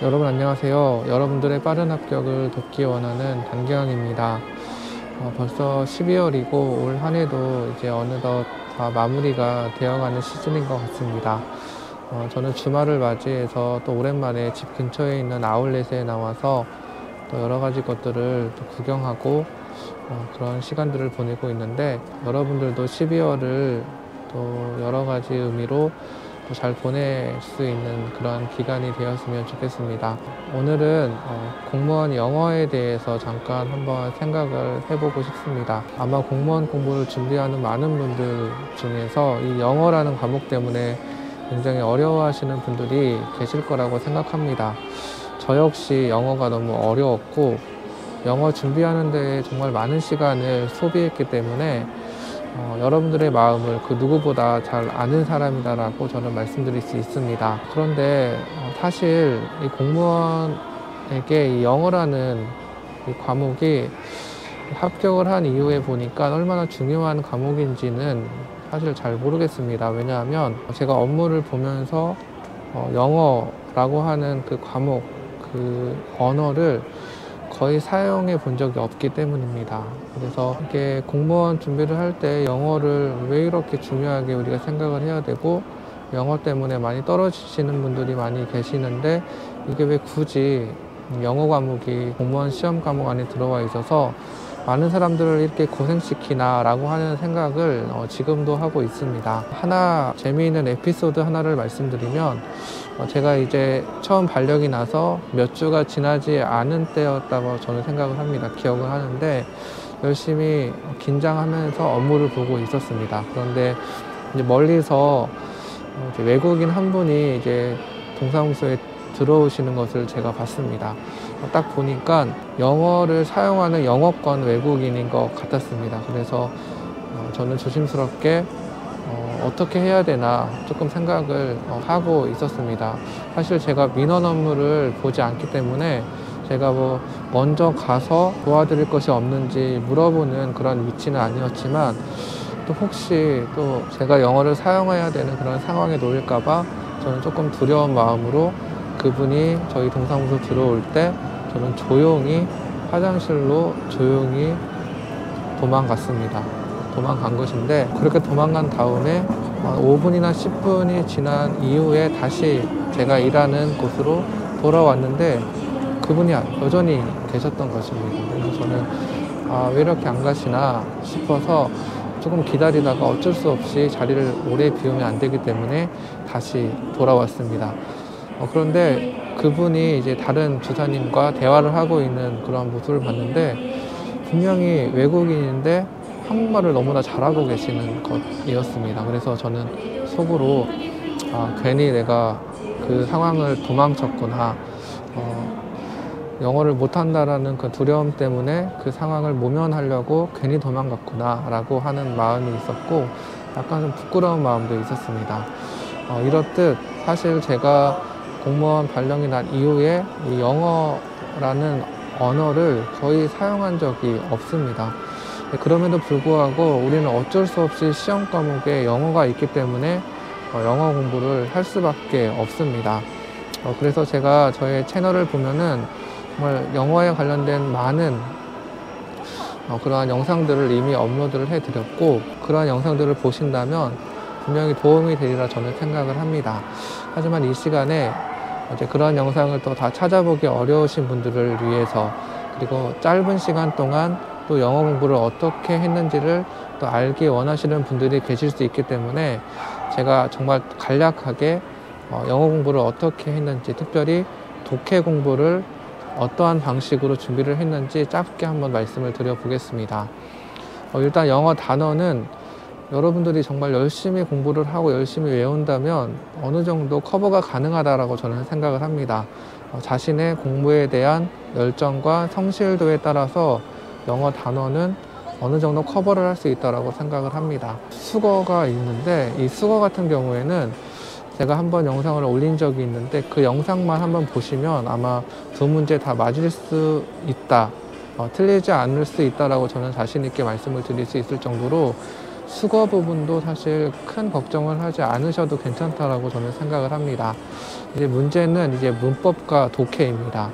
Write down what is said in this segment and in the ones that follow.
여러분 안녕하세요. 여러분들의 빠른 합격을 돕기 원하는 단경입니다. 벌써 12월이고 올 한 해도 이제 어느덧 다 마무리가 되어가는 시즌인 것 같습니다. 저는 주말을 맞이해서 또 오랜만에 집 근처에 있는 아울렛에 나와서 또 여러 가지 것들을 또 구경하고 그런 시간들을 보내고 있는데, 여러분들도 12월을 또 여러 가지 의미로 잘 보낼 수 있는 그런 기간이 되었으면 좋겠습니다. 오늘은 공무원 영어에 대해서 잠깐 한번 생각을 해보고 싶습니다. 아마 공무원 공부를 준비하는 많은 분들 중에서 이 영어라는 과목 때문에 굉장히 어려워하시는 분들이 계실 거라고 생각합니다. 저 역시 영어가 너무 어려웠고 영어 준비하는 데 정말 많은 시간을 소비했기 때문에 여러분들의 마음을 그 누구보다 잘 아는 사람이다라고 저는 말씀드릴 수 있습니다. 그런데 사실 이 공무원에게 이 영어라는 이 과목이 합격을 한 이후에 보니까 얼마나 중요한 과목인지는 사실 잘 모르겠습니다. 왜냐하면 제가 업무를 보면서 영어라고 하는 그 과목, 그 언어를 거의 사용해 본 적이 없기 때문입니다. 그래서 이게 공무원 준비를 할 때 영어를 왜 이렇게 중요하게 우리가 생각을 해야 되고, 영어 때문에 많이 떨어지시는 분들이 많이 계시는데 이게 왜 굳이 영어 과목이 공무원 시험 과목 안에 들어와 있어서 많은 사람들을 이렇게 고생시키나 라고 하는 생각을 지금도 하고 있습니다. 하나 재미있는 에피소드 하나를 말씀드리면, 제가 이제 처음 발령이 나서 몇 주가 지나지 않은 때였다고 저는 생각을 합니다. 기억을 하는데 열심히 긴장하면서 업무를 보고 있었습니다. 그런데 이제 멀리서 이제 외국인 한 분이 이제 동사무소에 들어오시는 것을 제가 봤습니다. 딱 보니까 영어를 사용하는 영어권 외국인인 것 같았습니다. 그래서 저는 조심스럽게 어떻게 해야 되나 조금 생각을 하고 있었습니다. 사실 제가 민원 업무를 보지 않기 때문에 제가 먼저 가서 도와드릴 것이 없는지 물어보는 그런 위치는 아니었지만, 또 혹시 또 제가 영어를 사용해야 되는 그런 상황에 놓일까봐 저는 조금 두려운 마음으로 그분이 저희 동사무소 들어올 때 저는 조용히 화장실로 조용히 도망갔습니다. 도망간 것인데, 그렇게 도망간 다음에 5분이나 10분이 지난 이후에 다시 제가 일하는 곳으로 돌아왔는데 그분이 여전히 계셨던 것입니다. 그래서 저는 왜 이렇게 안 가시나 싶어서 조금 기다리다가 어쩔 수 없이 자리를 오래 비우면 안 되기 때문에 다시 돌아왔습니다. 그런데 그분이 이제 다른 주사님과 대화를 하고 있는 그런 모습을 봤는데, 분명히 외국인인데 한국말을 너무나 잘하고 계시는 것이었습니다. 그래서 저는 속으로 괜히 내가 그 상황을 도망쳤구나, 영어를 못한다라는 그 두려움 때문에 그 상황을 모면하려고 괜히 도망갔구나 라고 하는 마음이 있었고, 약간 좀 부끄러운 마음도 있었습니다. 이렇듯 사실 제가 공무원 발령이 난 이후에 이 영어라는 언어를 거의 사용한 적이 없습니다. 그럼에도 불구하고 우리는 어쩔 수 없이 시험 과목에 영어가 있기 때문에 영어 공부를 할 수밖에 없습니다. 그래서 제가 저의 채널을 보면은 정말 영어에 관련된 많은 그러한 영상들을 이미 업로드를 해드렸고, 그러한 영상들을 보신다면 분명히 도움이 되리라 저는 생각을 합니다. 하지만 이 시간에 이제 그런 영상을 또 다 찾아보기 어려우신 분들을 위해서, 그리고 짧은 시간 동안 또 영어 공부를 어떻게 했는지를 또 알기 원하시는 분들이 계실 수 있기 때문에 제가 정말 간략하게 영어 공부를 어떻게 했는지, 특별히 독해 공부를 어떠한 방식으로 준비를 했는지 짧게 한번 말씀을 드려보겠습니다. 일단 영어 단어는 여러분들이 정말 열심히 공부를 하고 열심히 외운다면 어느 정도 커버가 가능하다라고 저는 생각을 합니다. 자신의 공부에 대한 열정과 성실도에 따라서 영어 단어는 어느 정도 커버를 할 수 있다고 생각을 합니다. 수거가 있는데, 이 수거 같은 경우에는 제가 한번 영상을 올린 적이 있는데 그 영상만 한번 보시면 아마 두 문제 다 맞을 수 있다, 틀리지 않을 수 있다라고 저는 자신 있게 말씀을 드릴 수 있을 정도로 수거 부분도 사실 큰 걱정을 하지 않으셔도 괜찮다라고 저는 생각을 합니다. 이제 문제는 이제 문법과 독해입니다.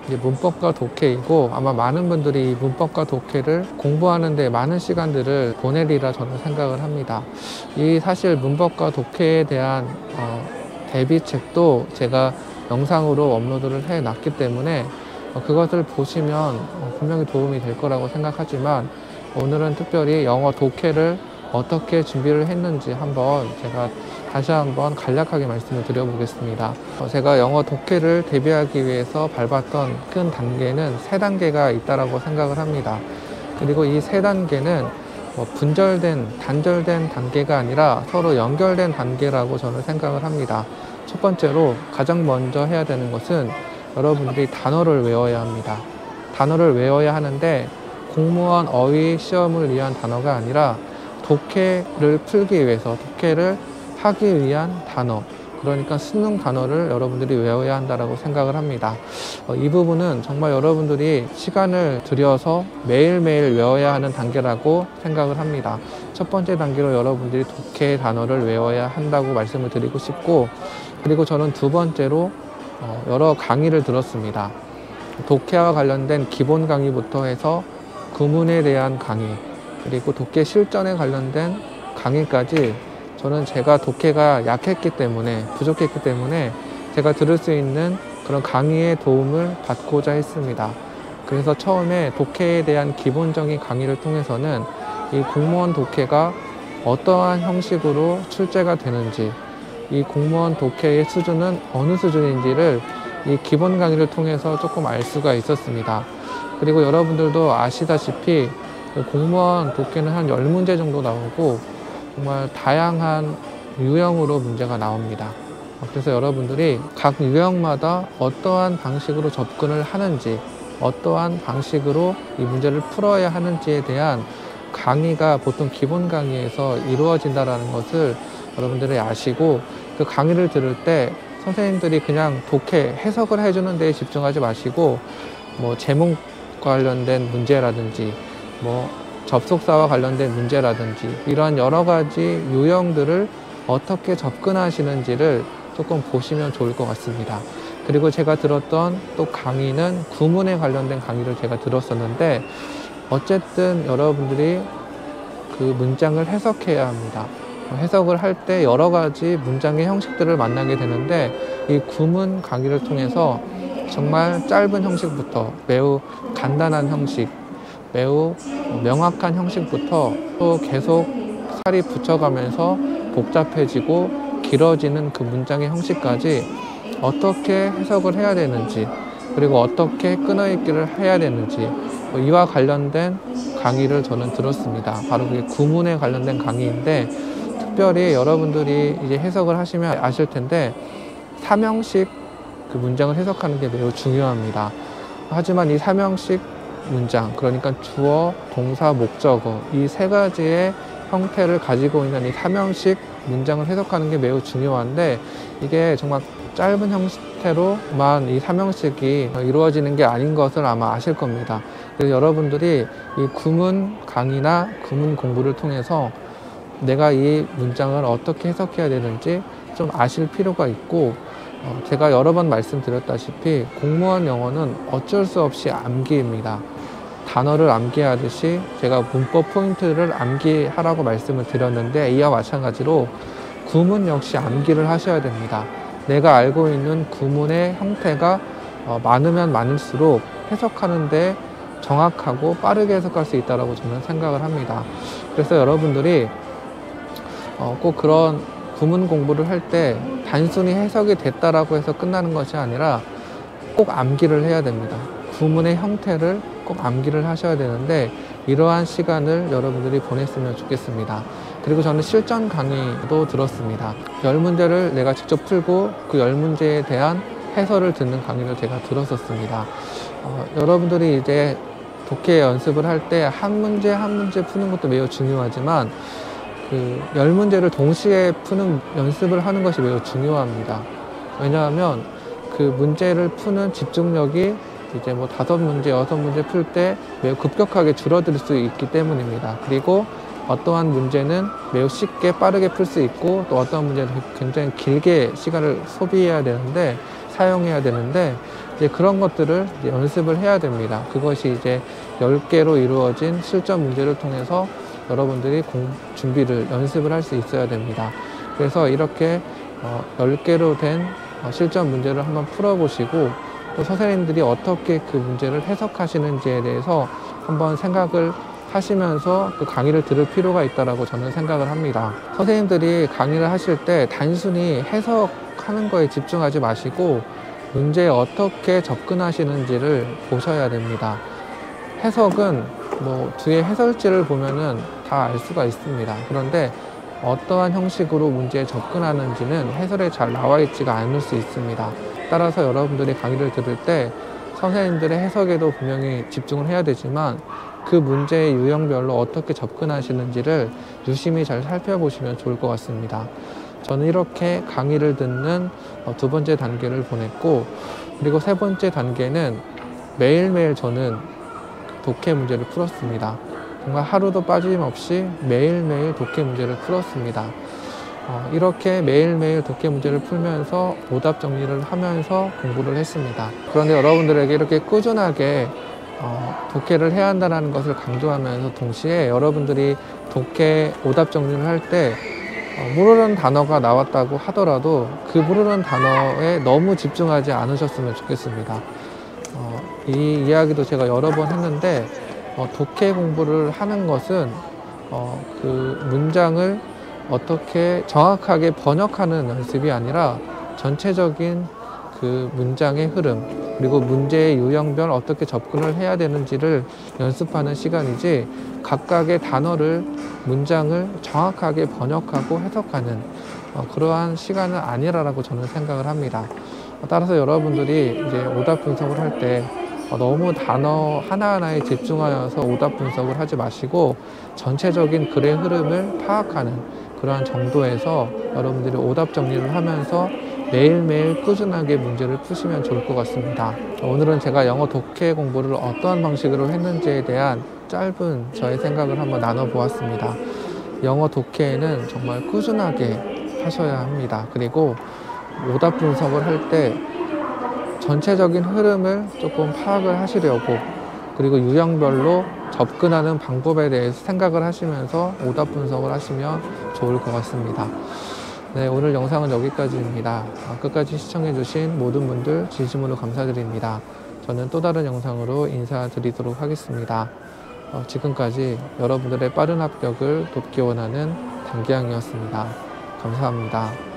이제 문법과 독해이고, 아마 많은 분들이 이 문법과 독해를 공부하는 데 많은 시간들을 보내리라 저는 생각을 합니다. 이 사실 문법과 독해에 대한 대비책도 제가 영상으로 업로드를 해 놨기 때문에 그것을 보시면 분명히 도움이 될 거라고 생각하지만, 오늘은 특별히 영어 독해를 어떻게 준비를 했는지 한번 제가 다시 한번 간략하게 말씀을 드려보겠습니다. 제가 영어 독해를 대비하기 위해서 밟았던 큰 단계는 3단계가 있다고 생각을 합니다. 그리고 이 3단계는 분절된, 단절된 단계가 아니라 서로 연결된 단계라고 저는 생각을 합니다. 첫 번째로 가장 먼저 해야 되는 것은 여러분들이 단어를 외워야 합니다. 단어를 외워야 하는데, 공무원 어휘 시험을 위한 단어가 아니라 독해를 풀기 위해서, 독해를 하기 위한 단어, 그러니까 수능 단어를 여러분들이 외워야 한다고 생각을 합니다. 이 부분은 정말 여러분들이 시간을 들여서 매일매일 외워야 하는 단계라고 생각을 합니다. 첫 번째 단계로 여러분들이 독해 단어를 외워야 한다고 말씀을 드리고 싶고, 그리고 저는 두 번째로 여러 강의를 들었습니다. 독해와 관련된 기본 강의부터 해서 구문에 대한 강의, 그리고 독해 실전에 관련된 강의까지, 저는 제가 독해가 약했기 때문에, 부족했기 때문에 제가 들을 수 있는 그런 강의의 도움을 받고자 했습니다. 그래서 처음에 독해에 대한 기본적인 강의를 통해서는 이 공무원 독해가 어떠한 형식으로 출제가 되는지, 이 공무원 독해의 수준은 어느 수준인지를 이 기본 강의를 통해서 조금 알 수가 있었습니다. 그리고 여러분들도 아시다시피 공무원 독해는 한 10문제 정도 나오고 정말 다양한 유형으로 문제가 나옵니다. 그래서 여러분들이 각 유형마다 어떠한 방식으로 접근을 하는지, 어떠한 방식으로 이 문제를 풀어야 하는지에 대한 강의가 보통 기본 강의에서 이루어진다는 것을 여러분들이 아시고, 그 강의를 들을 때 선생님들이 그냥 독해 해석을 해주는 데에 집중하지 마시고, 제목 관련된 문제라든지 접속사와 관련된 문제라든지 이런 여러 가지 유형들을 어떻게 접근하시는지를 조금 보시면 좋을 것 같습니다. 그리고 제가 들었던 또 강의는 구문에 관련된 강의를 제가 들었었는데, 어쨌든 여러분들이 그 문장을 해석해야 합니다. 해석을 할 때 여러 가지 문장의 형식들을 만나게 되는데, 이 구문 강의를 통해서 정말 짧은 형식부터 매우 간단한 형식, 매우 명확한 형식부터 또 계속 살이 붙여가면서 복잡해지고 길어지는 그 문장의 형식까지 어떻게 해석을 해야 되는지, 그리고 어떻게 끊어읽기를 해야 되는지, 이와 관련된 강의를 저는 들었습니다. 바로 그게 구문에 관련된 강의인데, 특별히 여러분들이 이제 해석을 하시면 아실 텐데, 3형식 그 문장을 해석하는 게 매우 중요합니다. 하지만 이 3형식 문장, 그러니까 주어, 동사, 목적어, 이 3가지의 형태를 가지고 있는 이 3형식 문장을 해석하는 게 매우 중요한데, 이게 정말 짧은 형태로만 이 3형식이 이루어지는 게 아닌 것을 아마 아실 겁니다. 그래서 여러분들이 이 구문 강의나 구문 공부를 통해서 내가 이 문장을 어떻게 해석해야 되는지 좀 아실 필요가 있고, 제가 여러 번 말씀드렸다시피 공무원 영어는 어쩔 수 없이 암기입니다. 단어를 암기하듯이 제가 문법 포인트를 암기하라고 말씀을 드렸는데, 이와 마찬가지로 구문 역시 암기를 하셔야 됩니다. 내가 알고 있는 구문의 형태가 많으면 많을수록 해석하는데 정확하고 빠르게 해석할 수 있다고 저는 생각을 합니다. 그래서 여러분들이 꼭 그런 구문 공부를 할 때 단순히 해석이 됐다라고 해서 끝나는 것이 아니라 꼭 암기를 해야 됩니다. 구문의 형태를 꼭 암기를 하셔야 되는데, 이러한 시간을 여러분들이 보냈으면 좋겠습니다. 그리고 저는 실전 강의도 들었습니다. 10문제를 내가 직접 풀고 그 10문제에 대한 해설을 듣는 강의를 제가 들었었습니다. 여러분들이 이제 독해 연습을 할 때 한 문제 한 문제 푸는 것도 매우 중요하지만, 그 10문제를 동시에 푸는 연습을 하는 것이 매우 중요합니다. 왜냐하면 그 문제를 푸는 집중력이 이제 5문제, 6문제 풀 때 매우 급격하게 줄어들 수 있기 때문입니다. 그리고 어떠한 문제는 매우 쉽게 빠르게 풀 수 있고 또 어떠한 문제는 굉장히 길게 시간을 소비해야 되는데 사용해야 되는데 이제 그런 것들을 이제 연습을 해야 됩니다. 그것이 이제 10개로 이루어진 실전 문제를 통해서 여러분들이 준비를 연습을 할 수 있어야 됩니다. 그래서 이렇게 10개로 된 실전 문제를 한번 풀어보시고 또 선생님들이 어떻게 그 문제를 해석하시는지에 대해서 한번 생각을 하시면서 그 강의를 들을 필요가 있다고 저는 생각을 합니다. 선생님들이 강의를 하실 때 단순히 해석하는 거에 집중하지 마시고 문제에 어떻게 접근하시는지를 보셔야 됩니다. 해석은 뭐 뒤에 해설지를 보면은 다 알 수가 있습니다. 그런데 어떠한 형식으로 문제에 접근하는지는 해설에 잘 나와 있지가 않을 수 있습니다. 따라서 여러분들이 강의를 들을 때 선생님들의 해석에도 분명히 집중을 해야 되지만 그 문제의 유형별로 어떻게 접근하시는지를 유심히 잘 살펴보시면 좋을 것 같습니다. 저는 이렇게 강의를 듣는 두 번째 단계를 보냈고, 그리고 세 번째 단계는 매일매일 저는 독해 문제를 풀었습니다. 정말 하루도 빠짐없이 매일매일 독해 문제를 풀었습니다. 이렇게 매일매일 독해 문제를 풀면서 오답 정리를 하면서 공부를 했습니다. 그런데 여러분들에게 이렇게 꾸준하게 독해를 해야 한다는 것을 강조하면서 동시에 여러분들이 독해 오답 정리를 할 때 모르는 단어가 나왔다고 하더라도 그 모르는 단어에 너무 집중하지 않으셨으면 좋겠습니다. 이 이야기도 제가 여러 번 했는데 독해 공부를 하는 것은 그 문장을 어떻게 정확하게 번역하는 연습이 아니라 전체적인 그 문장의 흐름 그리고 문제의 유형별 어떻게 접근을 해야 되는지를 연습하는 시간이지 각각의 단어를 문장을 정확하게 번역하고 해석하는 그러한 시간은 아니라고 저는 생각을 합니다. 따라서 여러분들이 이제 오답 분석을 할 때 너무 단어 하나하나에 집중하여서 오답 분석을 하지 마시고 전체적인 글의 흐름을 파악하는 그러한 정도에서 여러분들이 오답 정리를 하면서 매일매일 꾸준하게 문제를 푸시면 좋을 것 같습니다. 오늘은 제가 영어 독해 공부를 어떠한 방식으로 했는지에 대한 짧은 저의 생각을 한번 나눠보았습니다. 영어 독해는 정말 꾸준하게 하셔야 합니다. 그리고 오답 분석을 할 때 전체적인 흐름을 조금 파악을 하시려고 그리고 유형별로 접근하는 방법에 대해서 생각을 하시면서 오답 분석을 하시면 좋을 것 같습니다. 네, 오늘 영상은 여기까지입니다. 끝까지 시청해주신 모든 분들 진심으로 감사드립니다. 저는 또 다른 영상으로 인사드리도록 하겠습니다. 지금까지 여러분들의 빠른 합격을 돕기 원하는 단기양이었습니다. 감사합니다.